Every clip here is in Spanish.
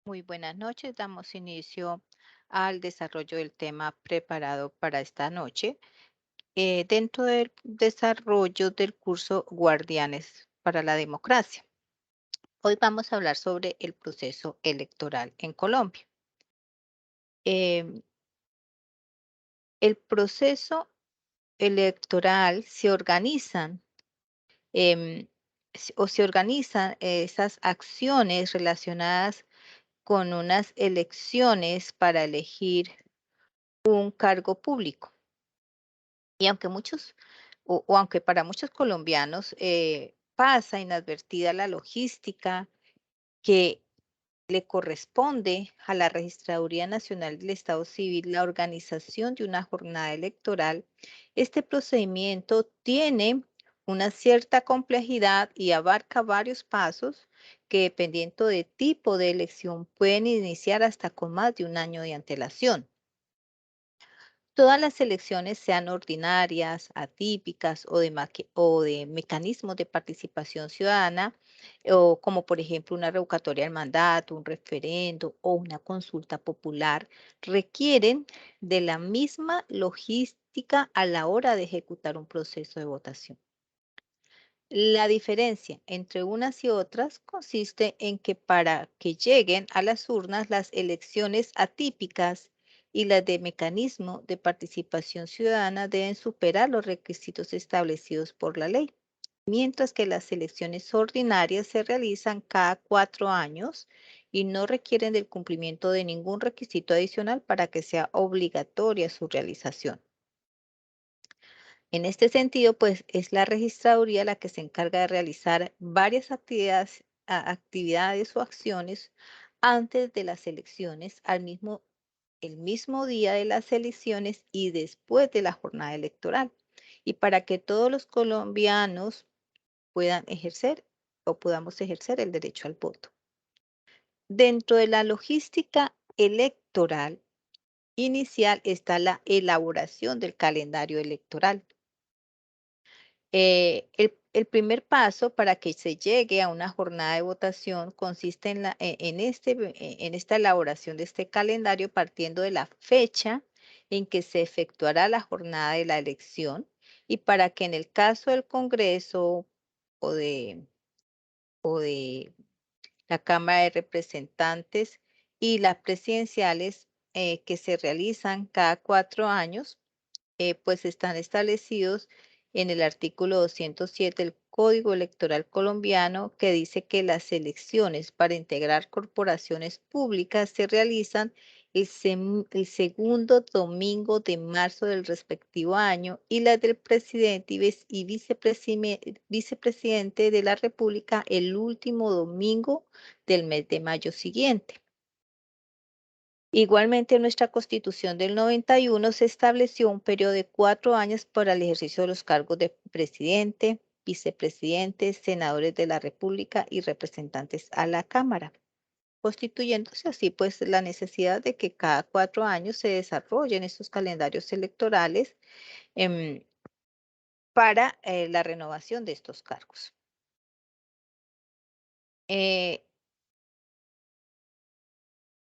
Muy buenas noches. Damos inicio al desarrollo del tema preparado para esta noche. Dentro del desarrollo del curso Guardianes para la Democracia. Hoy vamos a hablar sobre el proceso electoral en Colombia. Em, el proceso electoral se organizan o se organizan esas acciones relacionadas con unas elecciones para elegir un cargo público. Y aunque aunque para muchos colombianos pasa inadvertida la logística que le corresponde a la Registraduría Nacional del Estado Civil la organización de una jornada electoral, este procedimiento tiene una cierta complejidad y abarca varios pasos que, dependiendo de tipo de elección, pueden iniciar hasta con más de un año de antelación. Todas las elecciones, sean ordinarias, atípicas o de mecanismos de participación ciudadana, o como por ejemplo una revocatoria del mandato, un referendo o una consulta popular, requieren de la misma logística a la hora de ejecutar un proceso de votación. La diferencia entre unas y otras consiste en que para que lleguen a las urnas las elecciones atípicas y las de mecanismo de participación ciudadana deben superar los requisitos establecidos por la ley, mientras que las elecciones ordinarias se realizan cada 4 años y no requieren del cumplimiento de ningún requisito adicional para que sea obligatoria su realización. En este sentido, pues es la registraduría la que se encarga de realizar varias actividades o acciones antes de las elecciones, el mismo día de las elecciones y después de la jornada electoral. Y para que todos los colombianos puedan ejercer o podamos ejercer el derecho al voto. Dentro de la logística electoral inicial está la elaboración del calendario electoral. El primer paso para que se llegue a una jornada de votación consiste en esta elaboración de este calendario partiendo de la fecha en que se efectuará la jornada de la elección y para que en el caso del Congreso o de la Cámara de Representantes y las presidenciales que se realizan cada 4 años, pues están establecidos en el artículo 207 del Código Electoral colombiano, que dice que las elecciones para integrar corporaciones públicas se realizan el segundo domingo de marzo del respectivo año y las del presidente y vicepresidente de la República el último domingo del mes de mayo siguiente. Igualmente, en nuestra Constitución del 91 se estableció un periodo de 4 años para el ejercicio de los cargos de presidente, vicepresidente, senadores de la República y representantes a la Cámara, constituyéndose así pues la necesidad de que cada 4 años se desarrollen estos calendarios electorales em, para la renovación de estos cargos. Eh,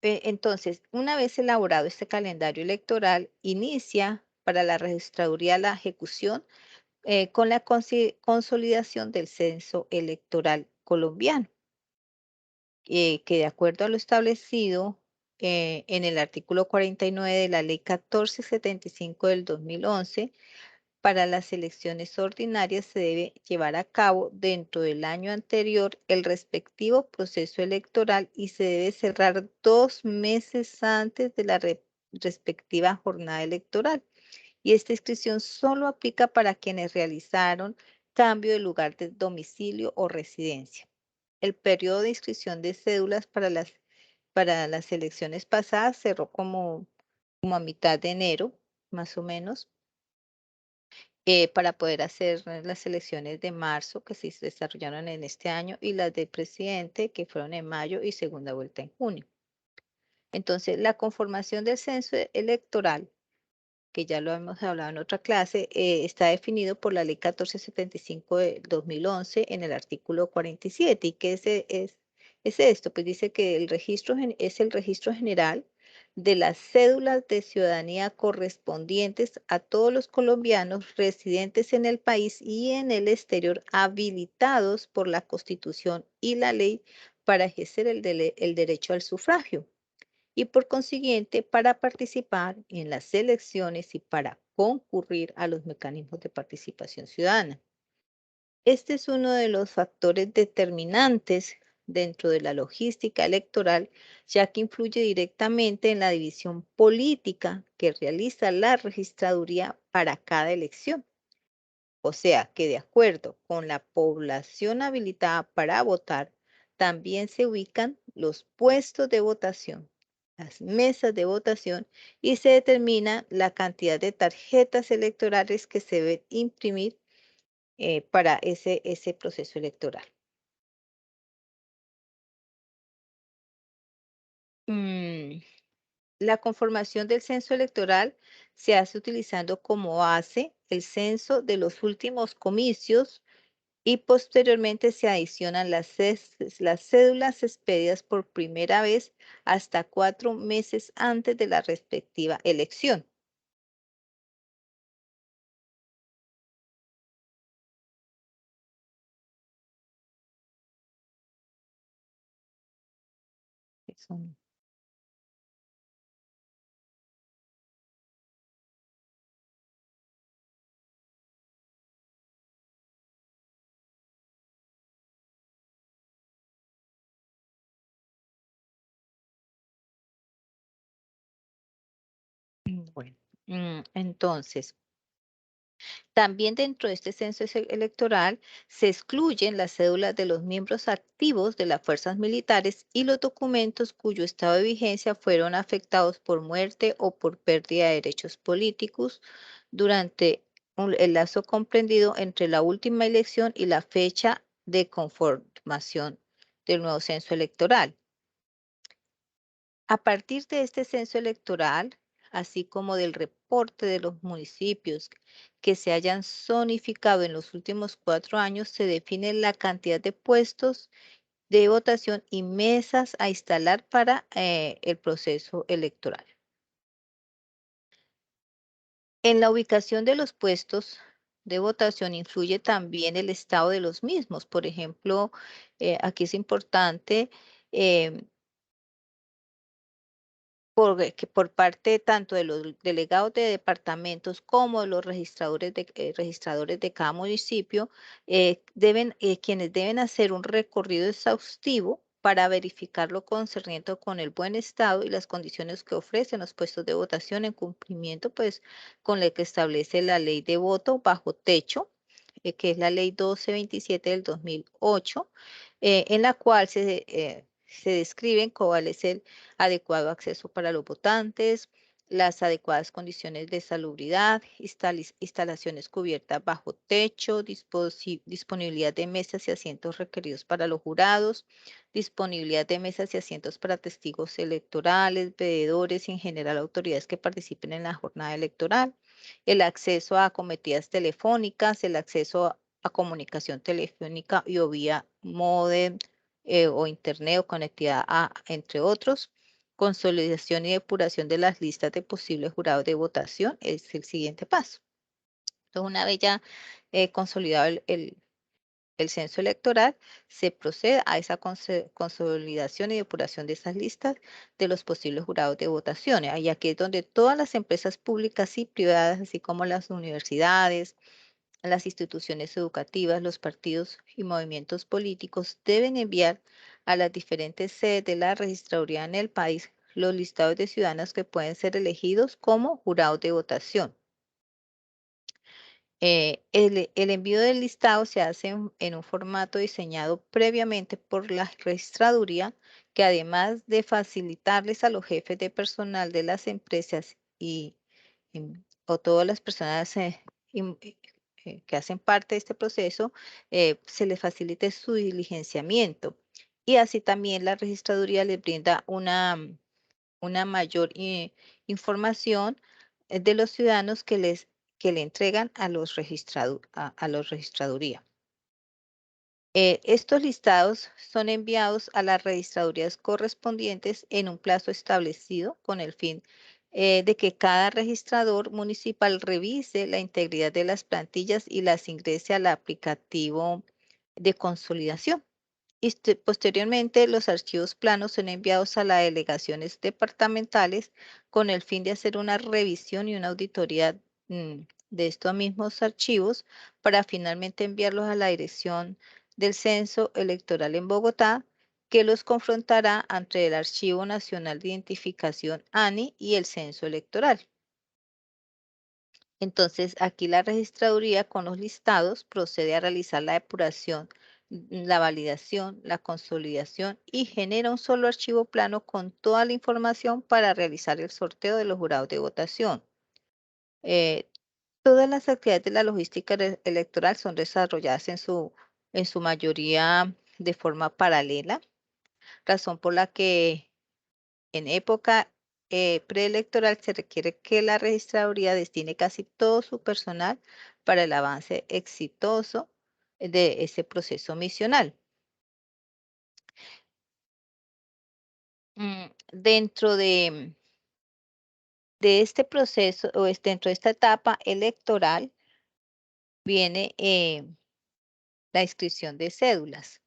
entonces, una vez elaborado este calendario electoral, inicia para la registraduría la ejecución con la consolidación del censo electoral colombiano, que de acuerdo a lo establecido en el artículo 49 de la Ley 1475 del 2011, para las elecciones ordinarias se debe llevar a cabo dentro del año anterior el respectivo proceso electoral y se debe cerrar 2 meses antes de la respectiva jornada electoral, y esta inscripción solo aplica para quienes realizaron cambio de lugar de domicilio o residencia. El periodo de inscripción de cédulas para las elecciones pasadas cerró como a mitad de enero, más o menos, para poder hacer las elecciones de marzo que se desarrollaron en este año y las de presidente que fueron en mayo y segunda vuelta en junio. Entonces, la conformación del censo electoral, que ya lo hemos hablado en otra clase, está definido por la Ley 1475 de 2011 en el artículo 47 y que ese es es esto, pues dice que el registro es el registro general de las cédulas de ciudadanía correspondientes a todos los colombianos residentes en el país y en el exterior habilitados por la Constitución y la ley para ejercer el derecho al sufragio y por consiguiente para participar en las elecciones y para concurrir a los mecanismos de participación ciudadana. Este es uno de los factores determinantes dentro de la logística electoral, ya que influye directamente en la división política que realiza la registraduría para cada elección. O sea que de acuerdo con la población habilitada para votar, también se ubican los puestos de votación, las mesas de votación y se determina la cantidad de tarjetas electorales que se deben imprimir para ese proceso electoral. Mm, La conformación del censo electoral se hace utilizando como base el censo de los últimos comicios y posteriormente se adicionan las cédulas expedidas por primera vez hasta 4 meses antes de la respectiva elección. Que son- Bueno, entonces, también dentro de este censo electoral se excluyen las cédulas de los miembros activos de las fuerzas militares y los documentos cuyo estado de vigencia fueron afectados por muerte o por pérdida de derechos políticos durante el lazo comprendido entre la última elección y la fecha de conformación del nuevo censo electoral. A partir de este censo electoral, así como del reporte de los municipios que se hayan zonificado en los últimos 4 años, se define la cantidad de puestos de votación y mesas a instalar para el proceso electoral. En la ubicación de los puestos de votación influye también el estado de los mismos. Por ejemplo, aquí es importante em, que por parte tanto de los delegados de departamentos como de los registradores de cada municipio, quienes deben hacer un recorrido exhaustivo para verificar lo concerniente con el buen estado y las condiciones que ofrecen los puestos de votación en cumplimiento, pues, con lo que establece la ley de voto bajo techo, que es la ley 1227 del 2008, en la cual se describen cuál es el adecuado acceso para los votantes, las adecuadas condiciones de salubridad, instalaciones cubiertas bajo techo, disponibilidad de mesas y asientos requeridos para los jurados, disponibilidad de mesas y asientos para testigos electorales, veedores y en general autoridades que participen en la jornada electoral, el acceso a cometidas telefónicas, el acceso a comunicación telefónica y o vía módem o internet o conectividad entre otros. Consolidación y depuración de las listas de posibles jurados de votación es el siguiente paso. Entonces, una vez ya consolidado el censo electoral, se procede a esa consolidación y depuración de esas listas de los posibles jurados de votación. Y aquí es donde todas las empresas públicas y privadas, así como las universidades, las instituciones educativas, los partidos y movimientos políticos deben enviar a las diferentes sedes de la registraduría en el país los listados de ciudadanos que pueden ser elegidos como jurados de votación. El envío del listado se hace en un formato diseñado previamente por la registraduría, que además de facilitarles a los jefes de personal de las empresas o todas las personas que hacen parte de este proceso, se les facilite su diligenciamiento. Y así también la registraduría les brinda una mayor información de los ciudadanos que le entregan a los registraduría. Estos listados son enviados a las registradurías correspondientes en un plazo establecido con el fin de que cada registrador municipal revise la integridad de las plantillas y las ingrese al aplicativo de consolidación. Posteriormente, los archivos planos son enviados a las delegaciones departamentales con el fin de hacer una revisión y una auditoría de estos mismos archivos para finalmente enviarlos a la Dirección del Censo Electoral en Bogotá, que los confrontará ante el Archivo Nacional de Identificación ANI y el Censo Electoral. Entonces, aquí la registraduría con los listados procede a realizar la depuración, la validación, la consolidación y genera un solo archivo plano con toda la información para realizar el sorteo de los jurados de votación. Eh, Todas las actividades de la logística electoral son desarrolladas en su mayoría de forma paralela, razón por la que en época preelectoral se requiere que la registraduría destine casi todo su personal para el avance exitoso de ese proceso misional. Dentro de este proceso o dentro de esta etapa electoral viene la inscripción de cédulas.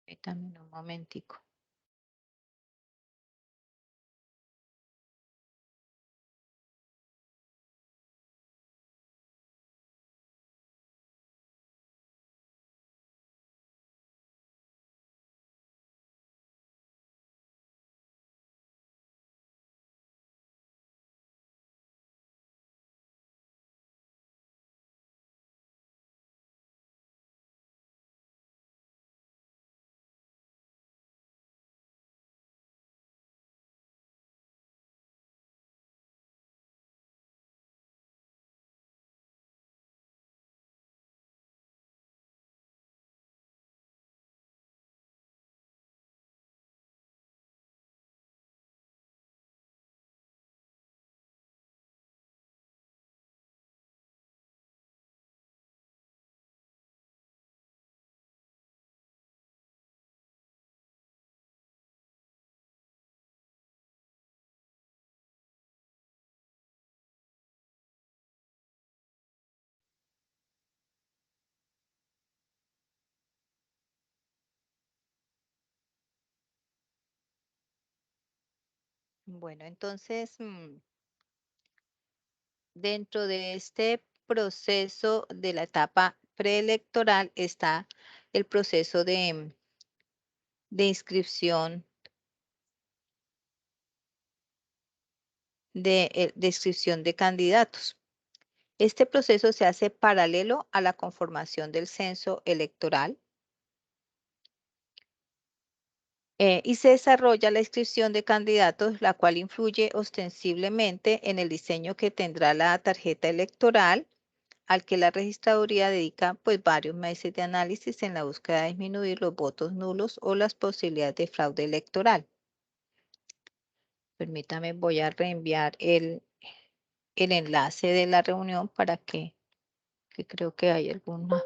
Permítame un momentico. Bueno, entonces, dentro de este proceso de la etapa preelectoral está el proceso de inscripción de inscripción de candidatos. Este proceso se hace paralelo a la conformación del censo electoral y se desarrolla la inscripción de candidatos, la cual influye ostensiblemente en el diseño que tendrá la tarjeta electoral, al que la registraduría dedica pues varios meses de análisis en la búsqueda de disminuir los votos nulos o las posibilidades de fraude electoral. Permítame, voy a reenviar el enlace de la reunión para que creo que hay alguna.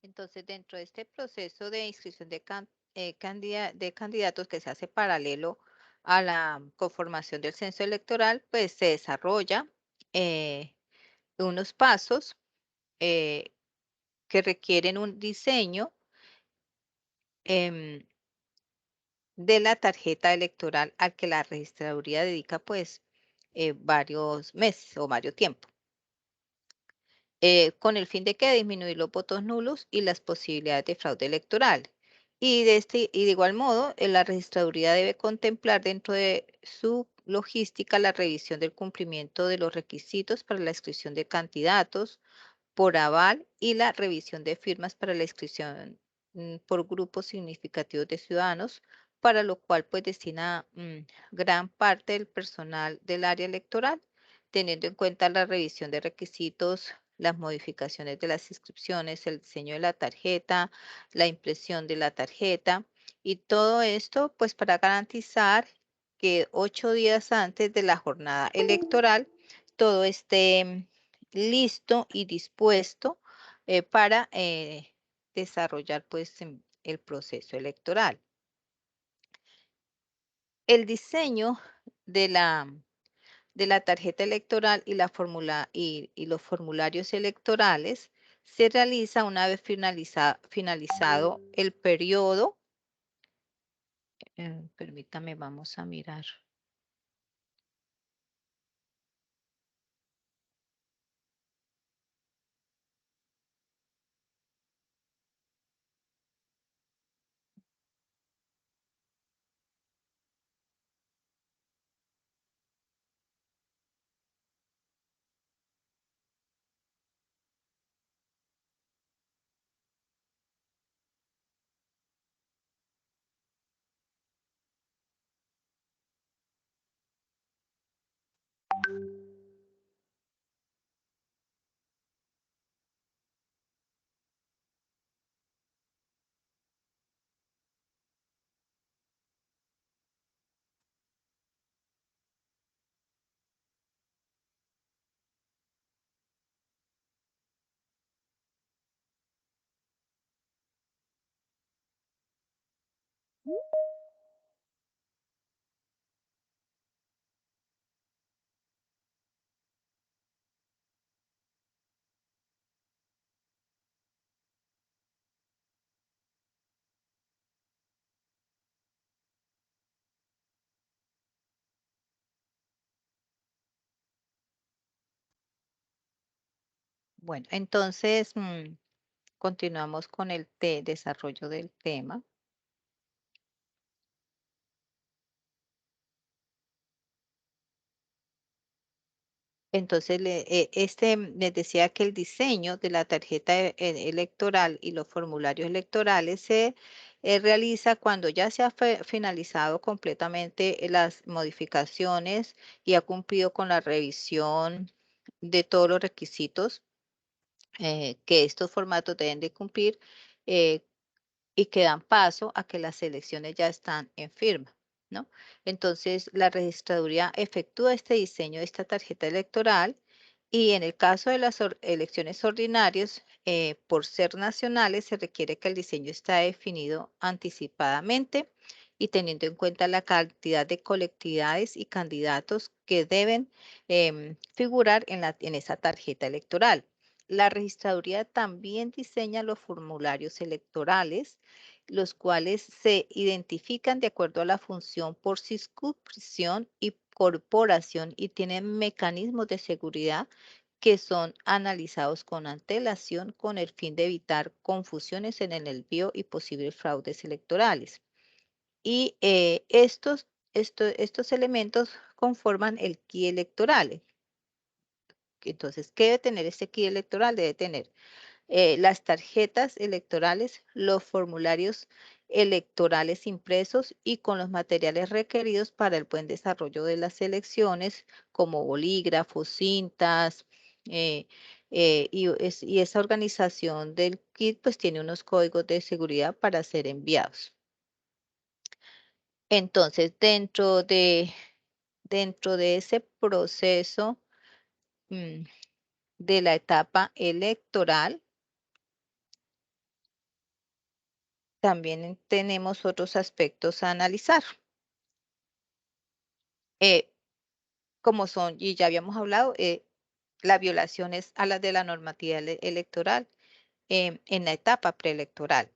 Entonces, dentro de este proceso de inscripción de candidatos que se hace paralelo a la conformación del censo electoral, pues se desarrolla eh, unos pasos eh, que requieren un diseño em, de la tarjeta electoral al que la registraduría dedica pues varios meses o varios tiempo, con el fin de que disminuir los votos nulos y las posibilidades de fraude electoral. Y de igual modo, la registraduría debe contemplar dentro de su logística la revisión del cumplimiento de los requisitos para la inscripción de candidatos por aval y la revisión de firmas para la inscripción por grupos significativos de ciudadanos, para lo cual pues destina gran parte del personal del área electoral, teniendo en cuenta la revisión de requisitos, las modificaciones de las inscripciones, el diseño de la tarjeta, la impresión de la tarjeta y todo esto pues para garantizar que 8 días antes de la jornada electoral todo esté listo y dispuesto para desarrollar pues el proceso electoral. El diseño de la tarjeta electoral y y los formularios electorales se realiza una vez finalizado el periodo. Permítame, vamos a mirar. Bueno, entonces continuamos con el desarrollo del tema. Entonces, les decía que el diseño de la tarjeta electoral y los formularios electorales se realiza cuando ya se ha finalizado completamente las modificaciones y ha cumplido con la revisión de todos los requisitos que estos formatos deben de cumplir. eh, y que dan paso a que las elecciones ya están en firma, ¿no? Entonces, la registraduría efectúa este diseño de esta tarjeta electoral y en el caso de las elecciones ordinarias, por ser nacionales, se requiere que el diseño está definido anticipadamente y teniendo en cuenta la cantidad de colectividades y candidatos que deben figurar en esa tarjeta electoral. La registraduría también diseña los formularios electorales, los cuales se identifican de acuerdo a la función por circunscripción y corporación y tienen mecanismos de seguridad que son analizados con antelación con el fin de evitar confusiones en el envío y posibles fraudes electorales. Y estos elementos conforman el key electoral. Entonces, ¿qué debe tener este key electoral? Debe tener las tarjetas electorales, los formularios electorales impresos y con los materiales requeridos para el buen desarrollo de las elecciones, como bolígrafos, cintas, eh, y esa organización del kit pues tiene unos códigos de seguridad para ser enviados. Entonces, dentro de ese proceso mm, de la etapa electoral, también tenemos otros aspectos a analizar, eh, como son, y ya habíamos hablado, las violaciones a las de la normativa electoral en la etapa preelectoral,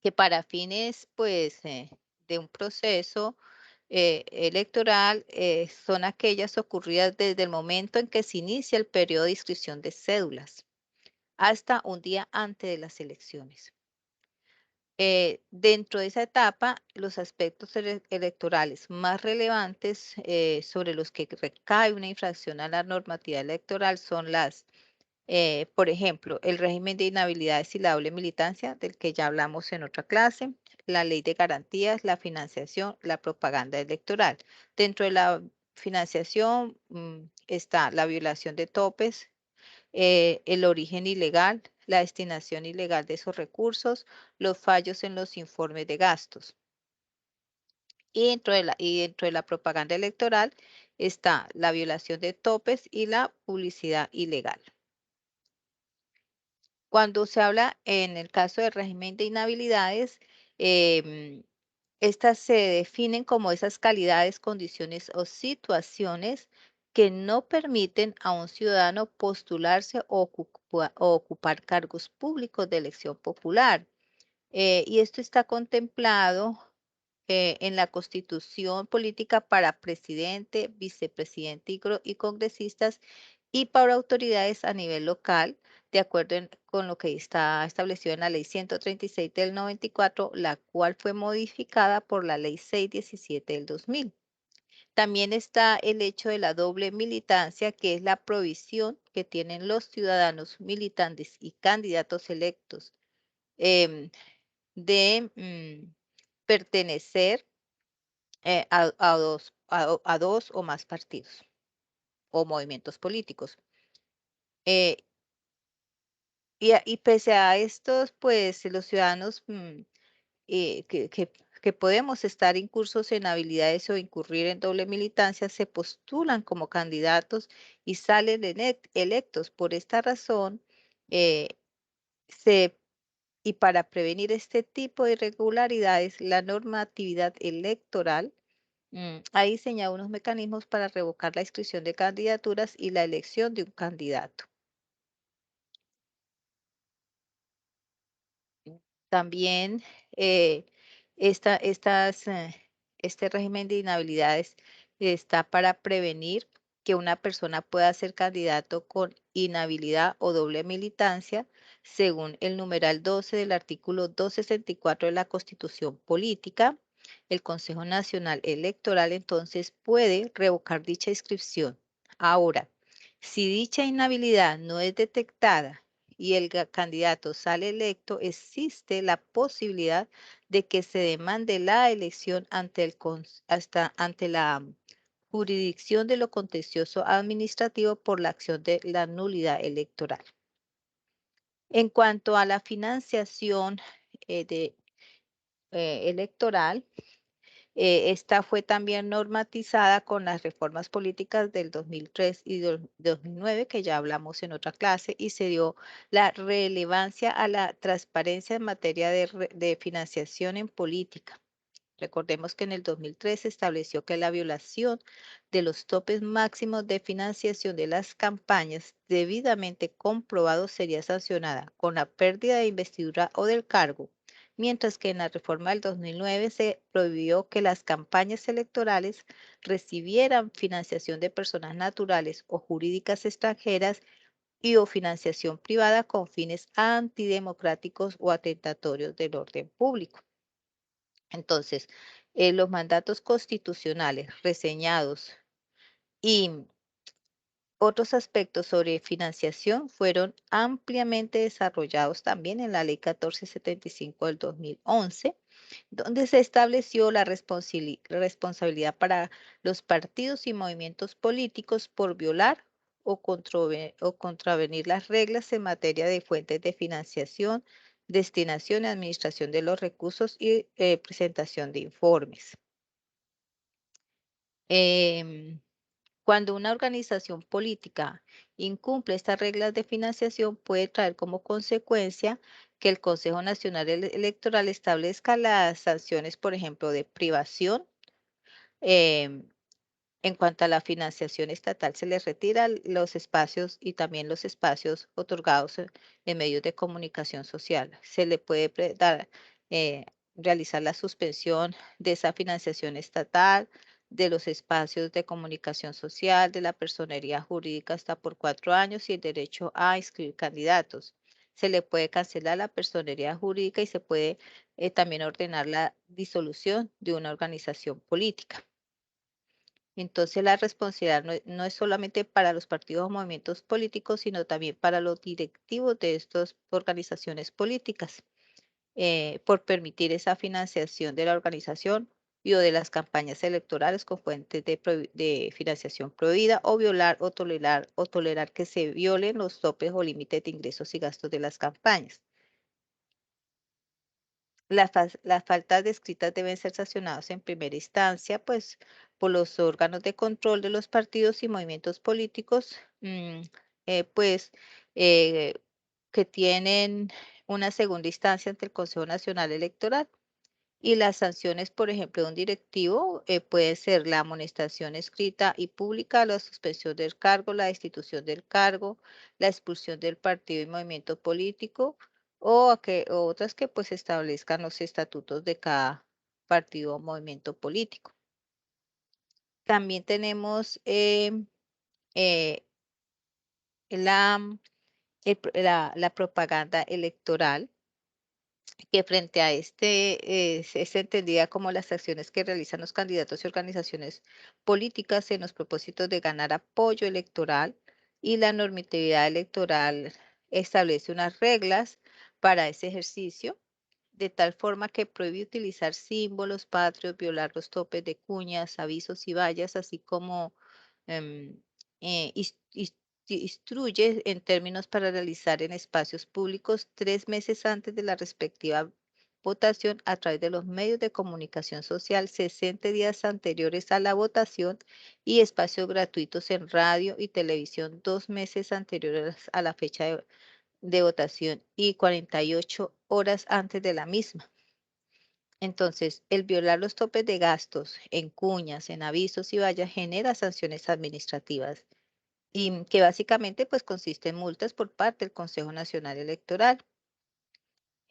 que para fines, pues, de un proceso electoral son aquellas ocurridas desde el momento en que se inicia el periodo de inscripción de cédulas hasta un día antes de las elecciones. Dentro de esa etapa, los aspectos electorales más relevantes sobre los que recae una infracción a la normativa electoral son por ejemplo, el régimen de inhabilidades y la doble militancia, del que ya hablamos en otra clase, la ley de garantías, la financiación, la propaganda electoral. Dentro de la financiación está la violación de topes, el origen ilegal, la destinación ilegal de esos recursos, los fallos en los informes de gastos. Y dentro de la propaganda electoral está la violación de topes y la publicidad ilegal. Cuando se habla en el caso del régimen de inhabilidades, em, estas se definen como esas calidades, condiciones o situaciones que no permiten a un ciudadano postularse o ocupar cargos públicos de elección popular. Y esto está contemplado en la Constitución política para presidente, vicepresidente y congresistas y para autoridades a nivel local, de acuerdo con lo que está establecido en la Ley 136 del 94, la cual fue modificada por la Ley 617 del 2000. También está el hecho de la doble militancia, que es la provisión que tienen los ciudadanos militantes y candidatos electos em, de pertenecer a dos o más partidos o movimientos políticos. Eh, y pese a estos, pues los ciudadanos que podemos estar incursos en habilidades o incurrir en doble militancia se postulan como candidatos y salen electos. Por esta razón, eh, se, y para prevenir este tipo de irregularidades, la normatividad electoral ha diseñado unos mecanismos para revocar la inscripción de candidaturas y la elección de un candidato. También eh, esta- estas, este régimen de inhabilidades está para prevenir que una persona pueda ser candidato con inhabilidad o doble militancia, según el numeral 12 del artículo 264 de la Constitución Política. El Consejo Nacional Electoral entonces puede revocar dicha inscripción. Ahora, si dicha inhabilidad no es detectada y el candidato sale electo, existe la posibilidad de que se demande la elección ante la jurisdicción de lo contencioso administrativo por la acción de la nulidad electoral. En cuanto a la financiación electoral, esta fue también normatizada con las reformas políticas del 2003 y del 2009, que ya hablamos en otra clase, y se dio la relevancia a la transparencia en materia de financiación en política. Recordemos que en el 2003 se estableció que la violación de los topes máximos de financiación de las campañas debidamente comprobados sería sancionada con la pérdida de investidura o del cargo, mientras que en la reforma del 2009 se prohibió que las campañas electorales recibieran financiación de personas naturales o jurídicas extranjeras y o financiación privada con fines antidemocráticos o atentatorios del orden público. Entonces, los mandatos constitucionales reseñados y otros aspectos sobre financiación fueron ampliamente desarrollados también en la Ley 1475 del 2011, donde se estableció la responsabilidad para los partidos y movimientos políticos por violar o contravenir las reglas en materia de fuentes de financiación, destinación y administración de los recursos y presentación de informes. Em, Cuando una organización política incumple estas reglas de financiación, puede traer como consecuencia que el Consejo Nacional Electoral establezca las sanciones, por ejemplo, de privación. En cuanto a la financiación estatal, se les retira los espacios y también los espacios otorgados en medios de comunicación social. Se le puede eh, realizar la suspensión de esa financiación estatal, de los espacios de comunicación social, de la personería jurídica hasta por 4 años y el derecho a inscribir candidatos. Se le puede cancelar la personería jurídica y se puede también ordenar la disolución de una organización política. Entonces la responsabilidad no es solamente para los partidos o movimientos políticos, sino también para los directivos de estas organizaciones políticas, por permitir esa financiación de la organización y o de las campañas electorales con fuentes de financiación prohibida o violar o tolerar que se violen los topes o límites de ingresos y gastos de las campañas. Las faltas descritas deben ser sancionadas en primera instancia, pues, por los órganos de control de los partidos y movimientos políticos, pues, eh, que tienen una segunda instancia ante el Consejo Nacional Electoral. Y las sanciones, por ejemplo, de un directivo puede ser la amonestación escrita y pública, la suspensión del cargo, la destitución del cargo, la expulsión del partido y movimiento político, o otras que pues establezcan los estatutos de cada partido o movimiento político. También tenemos eh, la, la propaganda electoral, que frente a es entendida como las acciones que realizan los candidatos y organizaciones políticas en los propósitos de ganar apoyo electoral, y la normatividad electoral establece unas reglas para ese ejercicio, de tal forma que prohíbe utilizar símbolos patrios, violar los topes de cuñas, avisos y vallas, así como em, instruye en términos para realizar en espacios públicos 3 meses antes de la respectiva votación a través de los medios de comunicación social, 60 días anteriores a la votación, y espacios gratuitos en radio y televisión 2 meses anteriores a la fecha de votación y 48 horas antes de la misma. Entonces, el violar los topes de gastos en cuñas, en avisos y vallas genera sanciones administrativas, y que básicamente pues consiste en multas por parte del Consejo Nacional Electoral.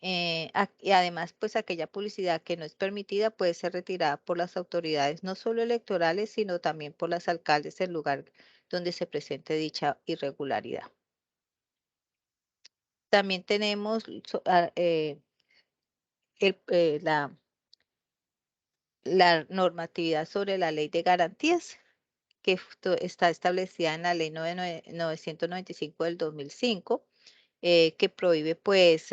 Y además, pues aquella publicidad que no es permitida puede ser retirada por las autoridades, no solo electorales, sino también por las alcaldes del lugar donde se presente dicha irregularidad. También tenemos la normatividad sobre la ley de garantías, que está establecida en la ley 995 del 2005, que prohíbe pues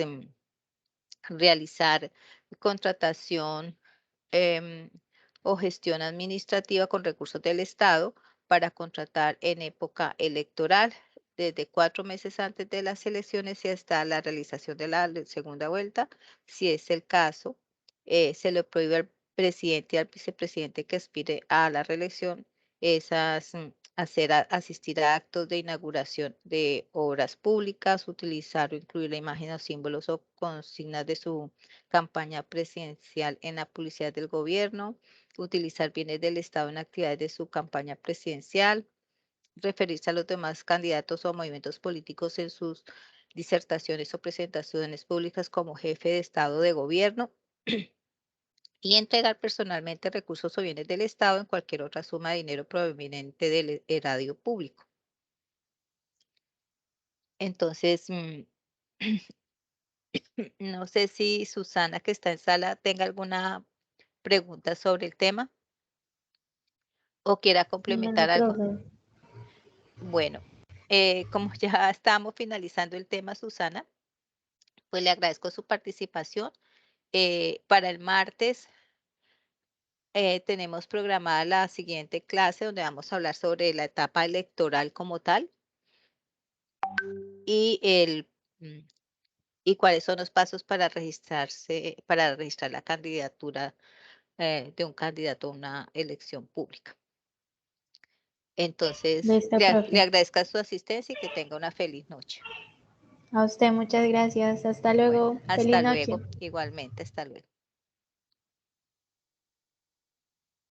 realizar contratación em, o gestión administrativa con recursos del Estado para contratar en época electoral, desde 4 meses antes de las elecciones y hasta la realización de la segunda vuelta, si es el caso. Se le prohíbe al presidente y al vicepresidente que aspire a la reelección asistir a actos de inauguración de obras públicas, utilizar o incluir la imagen o símbolos o consignas de su campaña presidencial en la publicidad del gobierno, utilizar bienes del Estado en actividades de su campaña presidencial, referirse a los demás candidatos o movimientos políticos en sus disertaciones o presentaciones públicas como jefe de Estado de gobierno, y entregar personalmente recursos o bienes del Estado en cualquier otra suma de dinero proveniente del erario público. Entonces, no sé si Susana, que está en sala, tenga alguna pregunta sobre el tema o quiera Vale, complementar algo. profe. Bueno, como ya estamos finalizando el tema, Susana, pues le agradezco su participación. Para el martes tenemos programada la siguiente clase donde vamos a hablar sobre la etapa electoral como tal y mm, y cuáles son los pasos para para registrar la candidatura de un candidato a una elección pública. Entonces, Listo, le profe. agradezco su asistencia y que tenga una feliz noche. A usted muchas gracias. Hasta Bueno, luego. hasta Feliz noche. luego. Igualmente, hasta luego.